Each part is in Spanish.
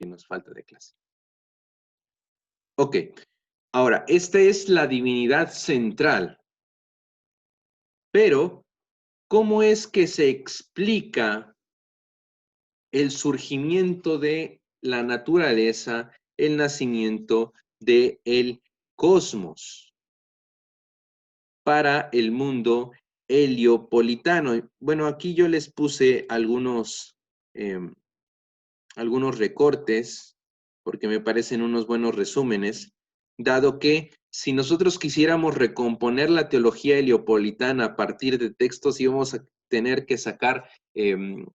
que nos falta de clase. Ok, ahora, esta es la divinidad central, pero ¿cómo es que se explica el surgimiento de la naturaleza, el nacimiento del cosmos para el mundo heliopolitano? Bueno, aquí yo les puse algunos recortes, porque me parecen unos buenos resúmenes, dado que si nosotros quisiéramos recomponer la teología heliopolitana a partir de textos, íbamos a tener que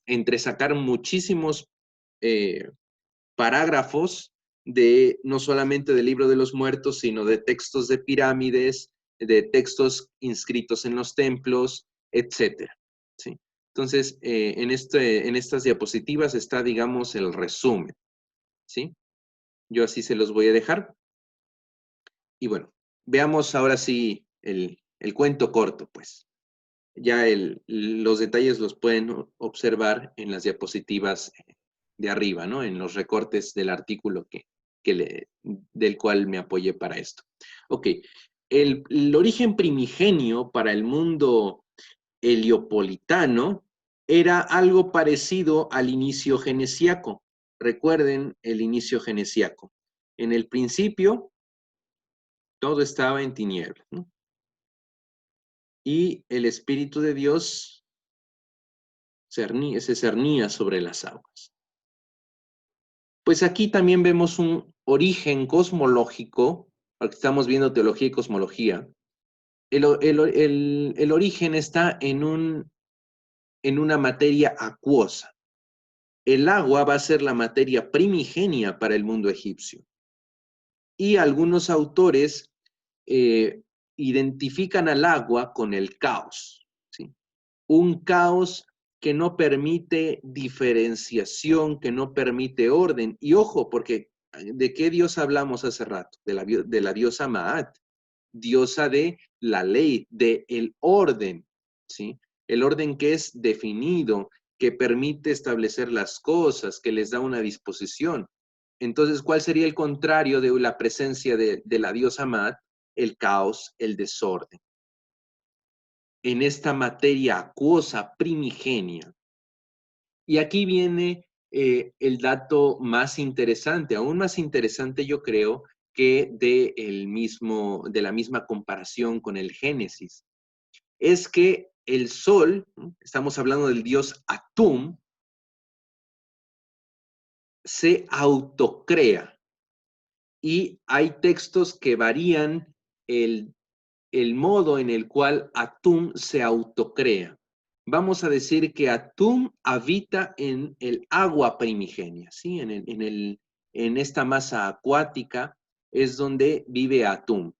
entresacar muchísimos parágrafos no solamente del Libro de los Muertos, sino de textos de pirámides, de textos inscritos en los templos, etcétera. ¿Sí? Entonces, en estas diapositivas está, digamos, el resumen, ¿sí? Yo así se los voy a dejar. Y bueno, veamos ahora sí el cuento corto, pues. Ya los detalles los pueden observar en las diapositivas de arriba, ¿no? En los recortes del artículo del cual me apoyé para esto. Ok, el origen primigenio para el mundo heliopolitano era algo parecido al inicio genesiaco. Recuerden el inicio genesiaco. En el principio, todo estaba en tinieblas, ¿no? Y el Espíritu de Dios se cernía sobre las aguas. Pues aquí también vemos un origen cosmológico, porque estamos viendo teología y cosmología. El origen está en una materia acuosa. El agua va a ser la materia primigenia para el mundo egipcio. Y algunos autores identifican al agua con el caos, ¿sí? Un caos que no permite diferenciación, que no permite orden. Y ojo, porque ¿de qué Dios hablamos hace rato? De la diosa Maat, diosa de la ley, del orden, ¿sí? El orden que es definido, que permite establecer las cosas, que les da una disposición. Entonces, ¿cuál sería el contrario de la presencia de la diosa Maat? El caos, el desorden. En esta materia acuosa primigenia. Y aquí viene el dato más interesante, aún más interesante yo creo que de la misma comparación con el Génesis. Es que el sol, ¿no? Estamos hablando del dios Atum, se autocrea. Y hay textos que varían el modo en el cual Atum se autocrea. Vamos a decir que Atum habita en el agua primigenia, ¿sí? En esta masa acuática es donde vive Atum.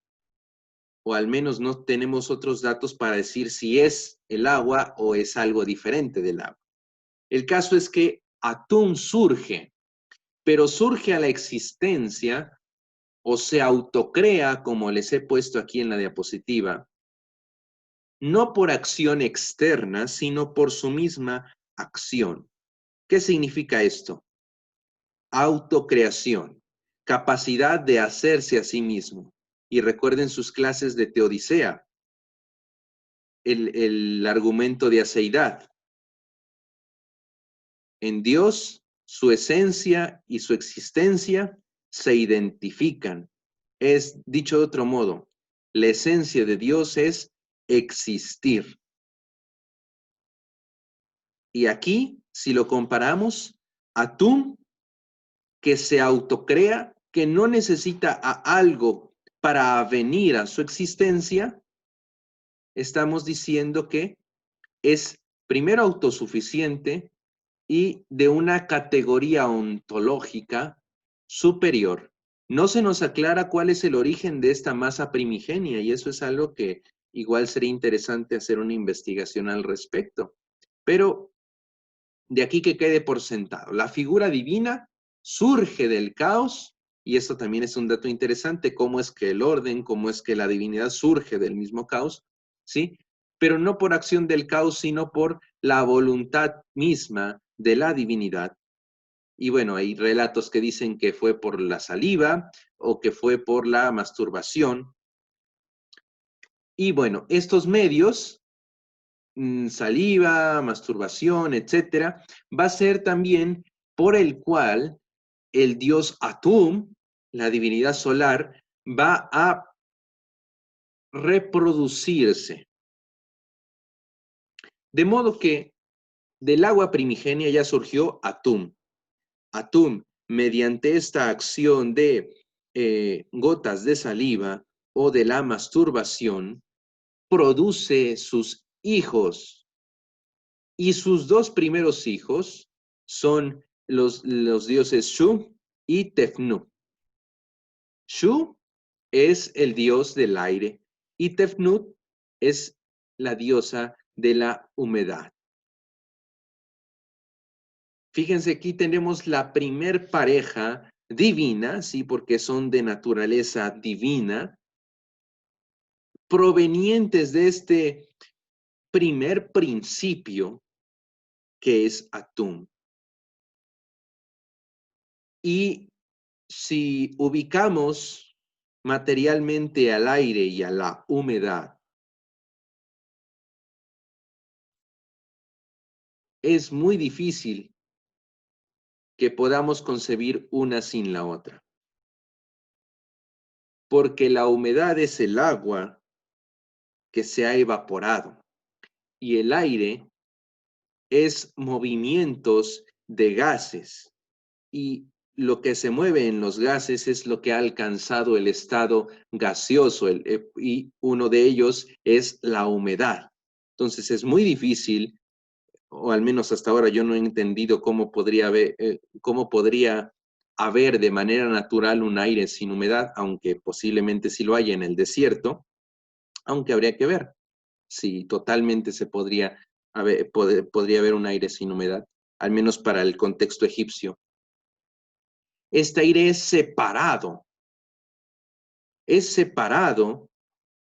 O al menos no tenemos otros datos para decir si es el agua o es algo diferente del agua. El caso es que Atum surge, pero surge a la existencia o se autocrea, como les he puesto aquí en la diapositiva, no por acción externa, sino por su misma acción. ¿Qué significa esto? Autocreación, capacidad de hacerse a sí mismo. Y recuerden sus clases de Teodicea, el argumento de aceidad. En Dios, su esencia y su existencia se identifican. Es, dicho de otro modo, la esencia de Dios es existir. Y aquí, si lo comparamos, Atum, que se autocrea, que no necesita a algo para venir a su existencia, estamos diciendo que es primero autosuficiente y de una categoría ontológica superior. No se nos aclara cuál es el origen de esta masa primigenia y eso es algo que igual sería interesante hacer una investigación al respecto. Pero de aquí que quede por sentado. La figura divina surge del caos, y esto también es un dato interesante, cómo es que el orden, cómo es que la divinidad surge del mismo caos, ¿sí? Pero no por acción del caos, sino por la voluntad misma de la divinidad. Y bueno, hay relatos que dicen que fue por la saliva o que fue por la masturbación. Y bueno, estos medios, saliva, masturbación, etcétera, va a ser también por el cual el dios Atum, la divinidad solar, va a reproducirse. De modo que del agua primigenia ya surgió Atum. Atum, mediante esta acción de gotas de saliva o de la masturbación, produce sus hijos. Y sus dos primeros hijos son los dioses Shu y Tefnu. Shu es el dios del aire y Tefnut es la diosa de la humedad. Fíjense, aquí tenemos la primer pareja divina, sí, porque son de naturaleza divina, provenientes de este primer principio que es Atum. Y si ubicamos materialmente al aire y a la humedad, es muy difícil que podamos concebir una sin la otra. Porque la humedad es el agua que se ha evaporado y el aire es movimientos de gases y lo que se mueve en los gases es lo que ha alcanzado el estado gaseoso y uno de ellos es la humedad. Entonces es muy difícil, o al menos hasta ahora yo no he entendido cómo podría haber de manera natural un aire sin humedad, aunque posiblemente sí lo haya en el desierto, aunque habría que ver si totalmente podría haber un aire sin humedad, al menos para el contexto egipcio. Este aire es separado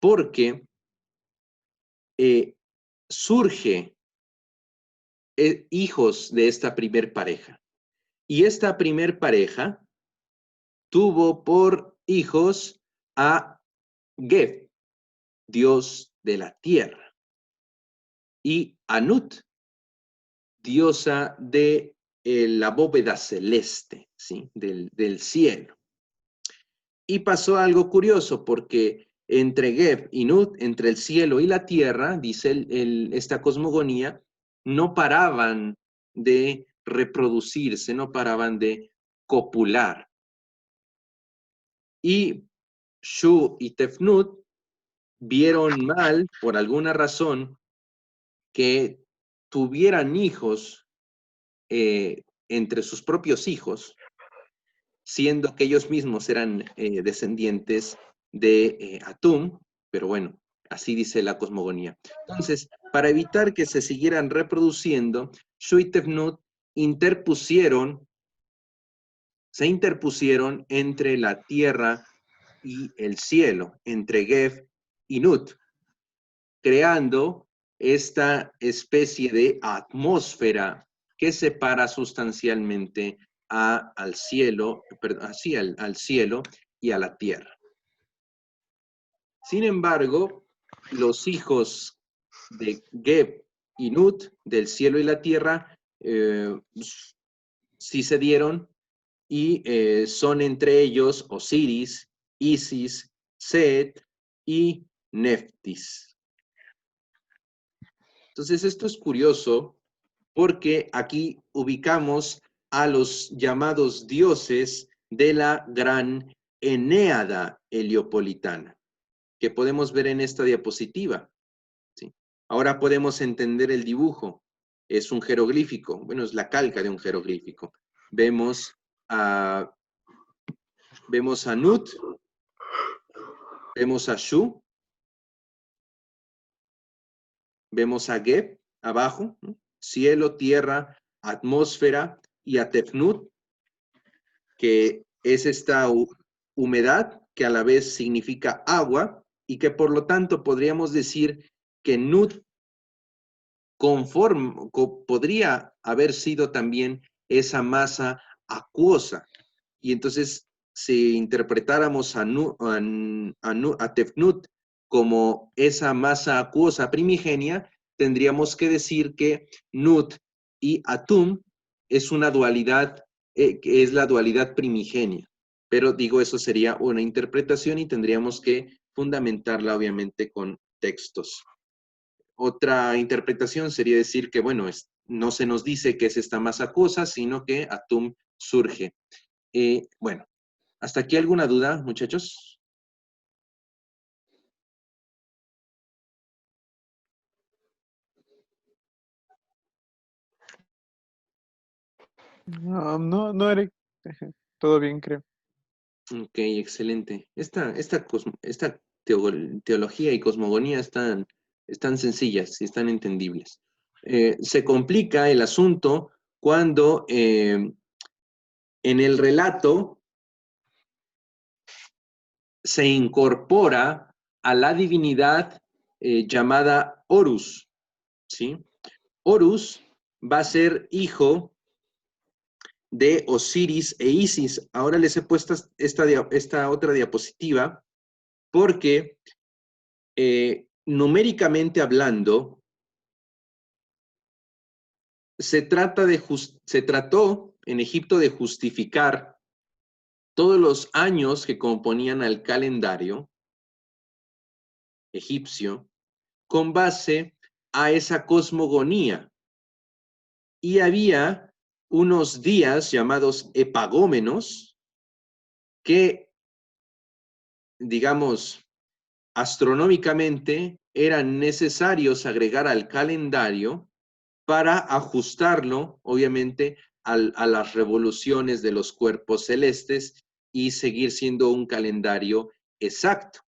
porque surge hijos de esta primer pareja. Y esta primer pareja tuvo por hijos a Geb, dios de la tierra, y Anut, diosa de la bóveda celeste, ¿sí? del cielo. Y pasó algo curioso, porque entre Geb y Nut, entre el cielo y la tierra, dice esta cosmogonía, no paraban de reproducirse, no paraban de copular. Y Shu y Tefnut vieron mal, por alguna razón, que tuvieran hijos entre sus propios hijos, siendo que ellos mismos eran descendientes de Atum, pero bueno, así dice la cosmogonía. Entonces, para evitar que se siguieran reproduciendo, Shu y Tefnut se interpusieron entre la tierra y el cielo, entre Geb y Nut, creando esta especie de atmósfera que separa sustancialmente al cielo, al cielo y a la tierra. Sin embargo, los hijos de Geb y Nut, del cielo y la tierra, sí se dieron y son entre ellos Osiris, Isis, Set y Neftis. Entonces, esto es curioso porque aquí ubicamos a los llamados dioses de la gran Enéada heliopolitana, que podemos ver en esta diapositiva. ¿Sí? Ahora podemos entender el dibujo. Es un jeroglífico, bueno, es la calca de un jeroglífico. Vemos a Nut, vemos a Shu, vemos a Geb abajo, ¿no? Cielo, tierra, atmósfera, y a Tefnut, que es esta humedad que a la vez significa agua y que por lo tanto podríamos decir que Nut podría haber sido también esa masa acuosa. Y entonces, si interpretáramos a Tefnut como esa masa acuosa primigenia, tendríamos que decir que Nut y Atum es una dualidad, que es la dualidad primigenia. Pero digo, eso sería una interpretación y tendríamos que fundamentarla obviamente con textos. Otra interpretación sería decir que, bueno, no se nos dice que es esta masa acuosa, sino que Atum surge. Bueno, ¿hasta aquí alguna duda, muchachos? No, no, Eric. Todo bien, creo. Ok, excelente. Esta teología y cosmogonía están sencillas y están entendibles. Se complica el asunto cuando en el relato se incorpora a la divinidad llamada Horus, ¿sí? Horus va a ser hijo de Osiris e Isis. Ahora les he puesto esta otra diapositiva porque numéricamente hablando, se trató en Egipto de justificar todos los años que componían al calendario egipcio con base a esa cosmogonía. Y había unos días llamados epagómenos que, digamos, astronómicamente eran necesarios agregar al calendario para ajustarlo, obviamente, a las revoluciones de los cuerpos celestes y seguir siendo un calendario exacto.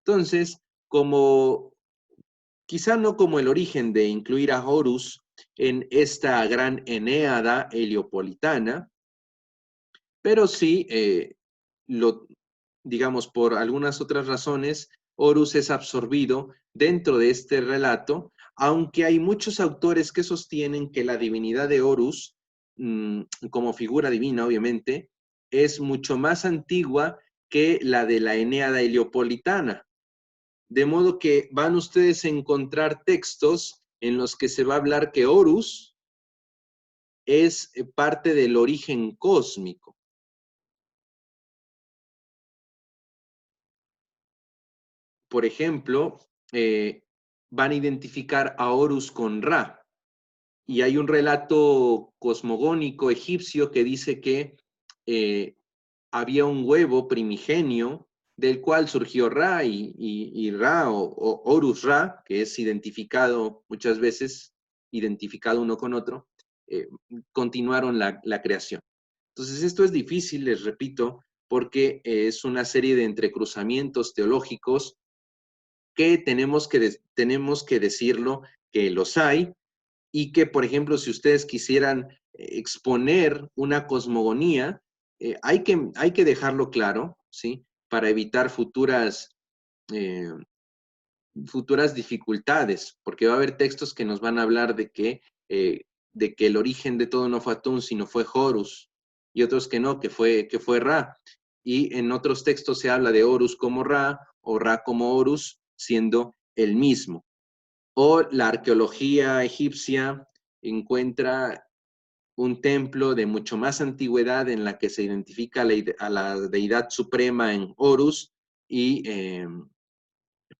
Entonces, como quizá no como el origen de incluir a Horus en esta gran Enéada heliopolitana, pero sí, digamos, por algunas otras razones, Horus es absorbido dentro de este relato, aunque hay muchos autores que sostienen que la divinidad de Horus, como figura divina, obviamente, es mucho más antigua que la de la Enéada heliopolitana. De modo que van ustedes a encontrar textos en los que se va a hablar que Horus es parte del origen cósmico. Por ejemplo, van a identificar a Horus con Ra. Y hay un relato cosmogónico egipcio que dice que había un huevo primigenio del cual surgió Ra y Ra o Horus Ra, que es identificado muchas veces, identificado uno con otro, continuaron la creación. Entonces esto es difícil, les repito, porque es una serie de entrecruzamientos teológicos que tenemos que decirlo que los hay y que, por ejemplo, si ustedes quisieran exponer una cosmogonía, hay que dejarlo claro, ¿sí? Para evitar eh, futuras dificultades, porque va a haber textos que nos van a hablar de que el origen de todo no fue Atún, sino fue Horus, y otros que no, que fue Ra. Y en otros textos se habla de Horus como Ra, o Ra como Horus, siendo el mismo. O la arqueología egipcia encuentra un templo de mucho más antigüedad en la que se identifica a la deidad suprema en Horus,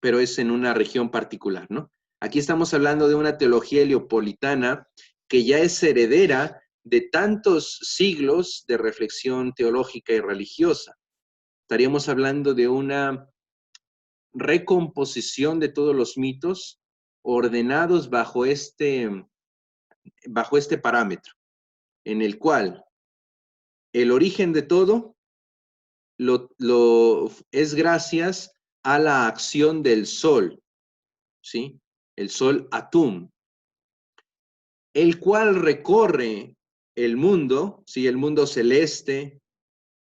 pero es en una región particular, ¿no? Aquí estamos hablando de una teología heliopolitana que ya es heredera de tantos siglos de reflexión teológica y religiosa. Estaríamos hablando de una recomposición de todos los mitos ordenados bajo este parámetro, en el cual el origen de todo es gracias a la acción del sol, ¿sí? El sol Atum, el cual recorre el mundo, ¿sí? El mundo celeste,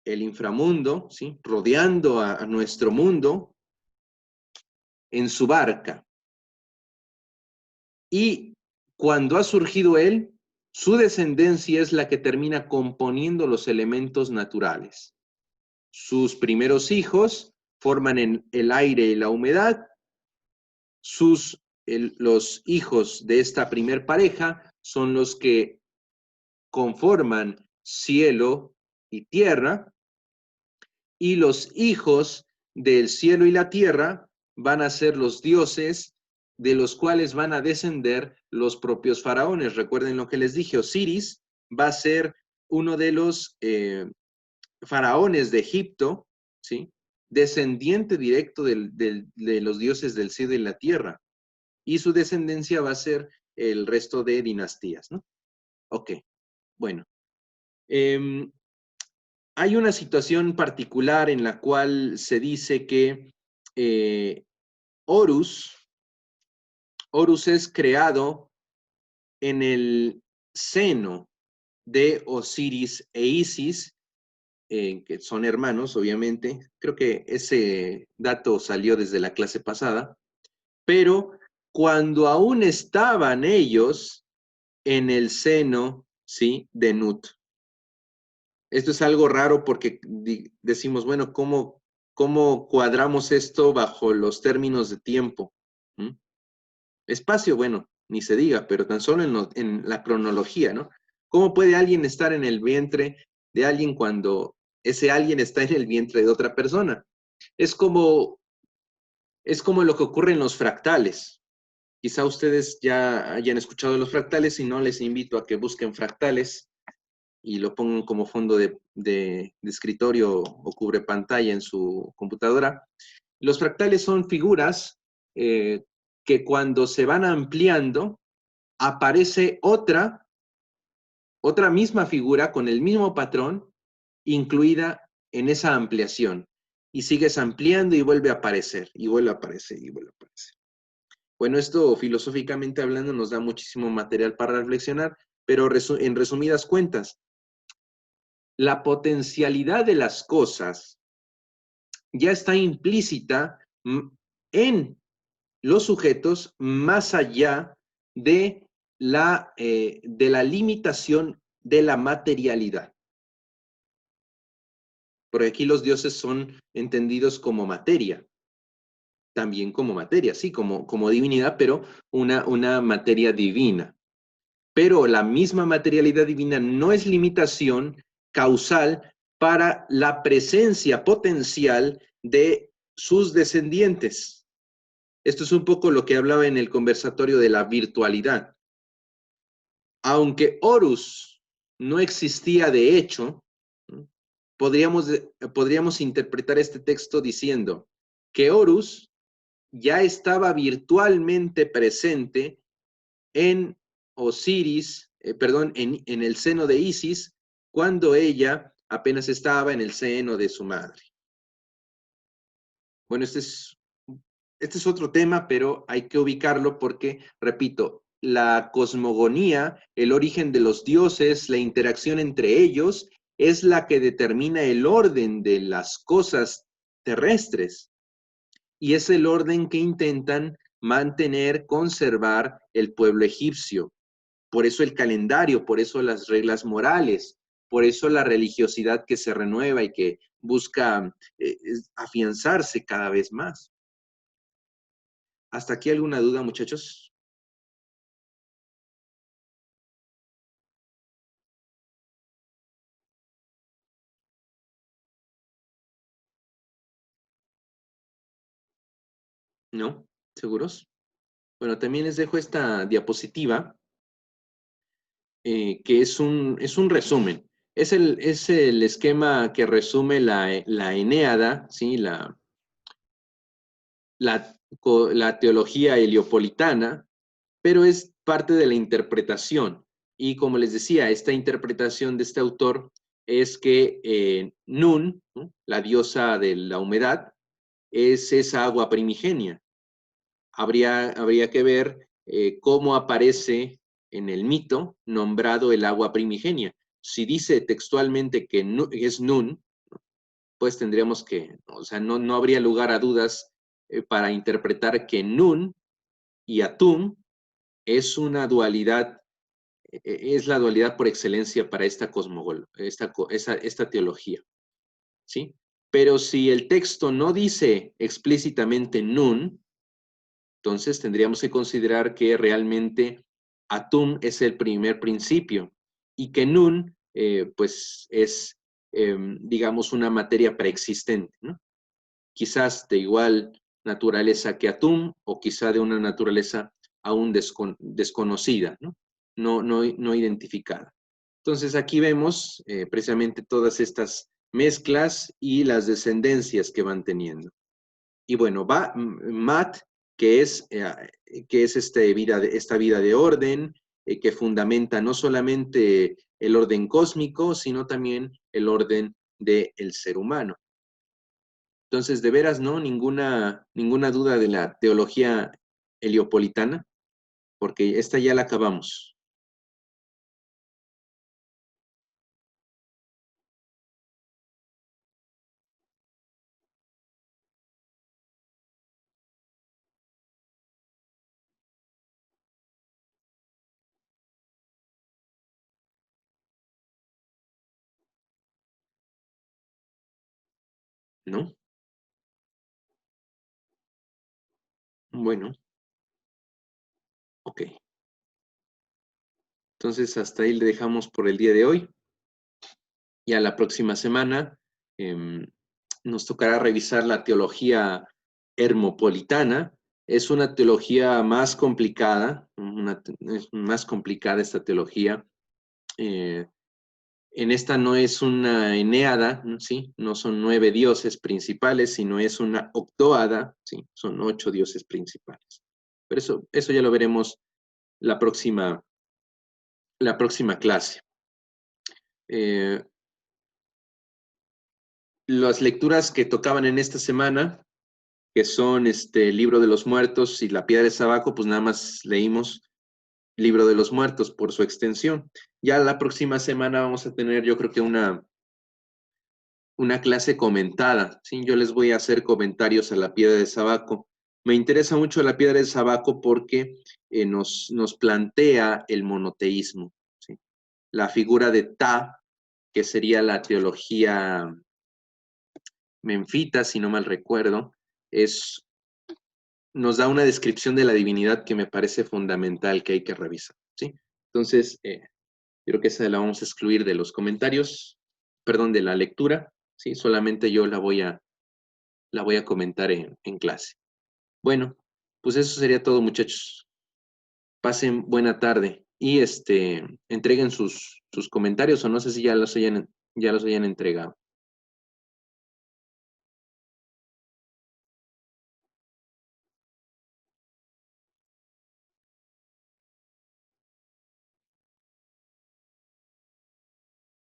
el inframundo, ¿sí? Rodeando a nuestro mundo en su barca. Y cuando ha surgido él, Su descendencia es la que termina componiendo los elementos naturales. Sus primeros hijos forman el aire y la humedad. Los hijos de esta primer pareja son los que conforman cielo y tierra, y los hijos del cielo y la tierra van a ser los dioses de los cuales van a descender los propios faraones. Recuerden lo que les dije, Osiris va a ser uno de los faraones de Egipto, ¿sí? Descendiente directo de los dioses del cielo y la tierra. Y su descendencia va a ser el resto de dinastías, ¿no? Ok, bueno. Hay una situación particular en la cual se dice que Horus es creado en el seno de Osiris e Isis, que son hermanos, obviamente. Creo que ese dato salió desde la clase pasada, pero cuando aún estaban ellos en el seno, ¿sí?, de Nut. Esto es algo raro porque decimos, bueno, ¿cómo cuadramos esto bajo los términos de tiempo? ¿Mm? Espacio, bueno, ni se diga, pero tan solo en la cronología, ¿no? ¿Cómo puede alguien estar en el vientre de alguien cuando ese alguien está en el vientre de otra persona? Es como lo que ocurre en los fractales. Quizá ustedes ya hayan escuchado de los fractales, y no, les invito a que busquen fractales y lo pongan como fondo de escritorio o cubre pantalla en su computadora. Los fractales son figuras que cuando se van ampliando, aparece otra misma figura con el mismo patrón incluida en esa ampliación. Y sigues ampliando y vuelve a aparecer, y vuelve a aparecer, y vuelve a aparecer. Bueno, esto filosóficamente hablando nos da muchísimo material para reflexionar, pero en resumidas cuentas, la potencialidad de las cosas ya está implícita en los sujetos más allá de la limitación de la materialidad. Por aquí los dioses son entendidos como materia, también como materia, sí, como divinidad, pero una materia divina. Pero la misma materialidad divina no es limitación causal para la presencia potencial de sus descendientes. Esto es un poco lo que hablaba en el conversatorio de la virtualidad. Aunque Horus no existía de hecho, podríamos interpretar este texto diciendo que Horus ya estaba virtualmente presente en Osiris, en el seno de Isis, cuando ella apenas estaba en el seno de su madre. Bueno, este es otro tema, pero hay que ubicarlo porque, repito, la cosmogonía, el origen de los dioses, la interacción entre ellos, es la que determina el orden de las cosas terrestres. Y es el orden que intentan mantener, conservar el pueblo egipcio. Por eso el calendario, por eso las reglas morales, por eso la religiosidad que se renueva y que busca afianzarse cada vez más. ¿Hasta aquí alguna duda, muchachos? ¿No? ¿Seguros? Bueno, también les dejo esta diapositiva, que es un resumen. Es el esquema que resume la Eneada, ¿sí? La teología heliopolitana, pero es parte de la interpretación. Y como les decía, esta interpretación de este autor es que Nun, ¿no?, la diosa de la humedad, es esa agua primigenia. Habría que ver cómo aparece en el mito nombrado el agua primigenia. Si dice textualmente que es Nun, pues tendríamos que, o sea, no habría lugar a dudas para interpretar que Nun y Atum es una dualidad es la dualidad por excelencia para esta esta teología, ¿sí? Pero si el texto no dice explícitamente nun, entonces tendríamos que considerar que realmente atum es el primer principio y que nun, pues es, digamos, una materia preexistente, ¿no? Quizás de igual naturaleza que atum o quizá de una naturaleza aún desconocida, ¿no? No identificada. Entonces aquí vemos precisamente todas estas mezclas y las descendencias que van teniendo. Y bueno, va Mat, que es esta vida de orden, que fundamenta no solamente el orden cósmico, sino también el orden del ser humano. Entonces, de veras, ¿no? Ninguna duda de la teología heliopolitana, porque esta ya la acabamos. ¿No? Bueno, ok. Entonces, hasta ahí le dejamos por el día de hoy. Ya la próxima semana nos tocará revisar la teología hermopolitana. Es una teología más complicada, es más complicada esta teología. En esta no es una eneada, ¿sí? No son 9 dioses principales, sino es una octoada, ¿sí? Son 8 dioses principales. Pero eso ya lo veremos la próxima clase. Las lecturas que tocaban en esta semana, que son el Libro de los Muertos y la Piedra de Sabaco, pues nada más leímos Libro de los Muertos por su extensión. Ya la próxima semana vamos a tener, yo creo que una clase comentada, ¿sí? Yo les voy a hacer comentarios a la Piedra de Sabaco. Me interesa mucho la Piedra de Sabaco porque nos plantea el monoteísmo, ¿sí? La figura de Ta, que sería la teología menfita, si no mal recuerdo, nos da una descripción de la divinidad que me parece fundamental, que hay que revisar, ¿sí? Entonces, creo que esa la vamos a excluir de los comentarios, perdón, de la lectura, ¿sí? Solamente yo la voy a comentar en clase. Bueno, pues eso sería todo, muchachos. Pasen buena tarde y entreguen sus comentarios, o no sé si ya los hayan entregado.